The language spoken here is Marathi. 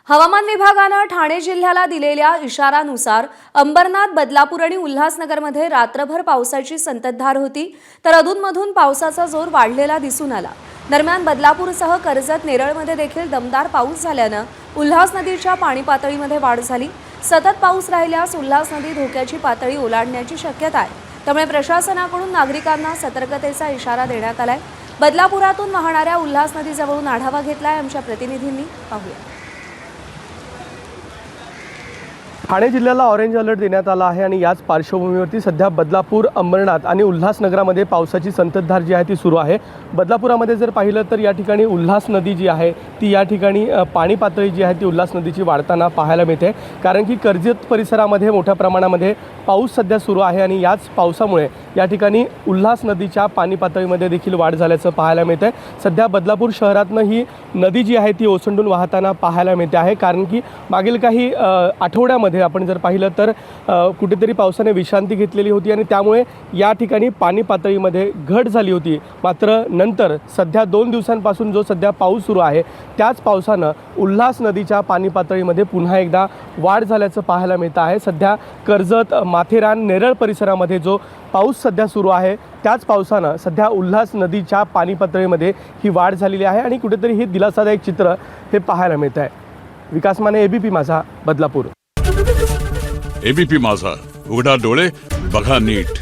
हवामान विभागाने ठाणे जिल्ह्याला दिलेल्या इशारानुसार अंबरनाथ, बदलापूर आणि उल्हासनगरमध्ये रात्रभर पावसाची संततधार होती, तर अधूनमधून पावसाचा जोर वाढलेला दिसून आला। दरम्यान बदलापूरसह कर्जत, नेरळमध्ये देखील दमदार पाऊस झाल्याने उल्हास नदीच्या पाणी पातळीमध्ये वाढ झाली। सतत पाऊस राहिल्यास उल्हास नदी धोक्याची पातळी ओलांडण्याची शक्यता आहे, त्यामुळे प्रशासनाकडून नागरिकांना सतर्कतेचा इशारा देण्यात आलाय। बदलापुरातून वाहणाऱ्या उल्हास नदीजवळून आढावा घेतलाय आमच्या प्रतिनिधींनी, पाहूया। ठाणे जिल्ह्याला ऑरेंज अलर्ट देण्यात आला आहे आणि याच पार्श्वभूमीवरती सध्या बदलापूर, अंबरनाथ आणि उल्हासनगरामध्ये पावसाची संततधार जी आहे ती सुरू आहे। बदलापुरामध्ये जर पाहिलं तर या ठिकाणी उल्हास नदी जी आहे ती या ठिकाणी पाणी पातळी जी आहे ती उल्हास नदीची वाढताना पाहायला मिळते, कारण की कर्जत परिसरामध्ये मोठ्या प्रमाणामध्ये पाऊस सध्या सुरू आहे आणि याच पावसामुळे या ठिकाणी उल्हास नदीच्या पाणी पातळीमध्ये देखील वाढ झाल्याचं पाहायला मिळते। सध्या बदलापूर शहरातनं ही नदी जी आहे ती ओसंडून वाहताना पाहायला मिळते आहे, कारण की मागील काही आठवड्यामध्ये आपण जर पाहिलं तर कुठेतरी पावसाने विश्रांती घेतलेली होती आणि त्यामुळे या ठिकाणी पाणी पातळीमध्ये घट झाली होती। मात्र नंतर सध्या 2 दिवसांपासून जो सध्या पाऊस सुरू आहे त्याच पावसानं उल्हास नदीच्या पाणी पातळीमध्ये पुन्हा एकदा वाढ झाल्याचं पाहायला मिळतं आहे। सध्या कर्जत, माथेरान, नेरळ परिसरामध्ये जो पाऊस सध्या सुरू आहे त्याच पावसानं सध्या उल्हास नदीच्या पाणी पातळीमध्ये ही वाढ झालेली आहे आणि कुठेतरी हे दिलासादायक चित्र हे पाहायला मिळतं आहे। विकास माने, एबीपी माझा, बदलापूर। एबीपी माझा, उघडा डोळे बघा नीट।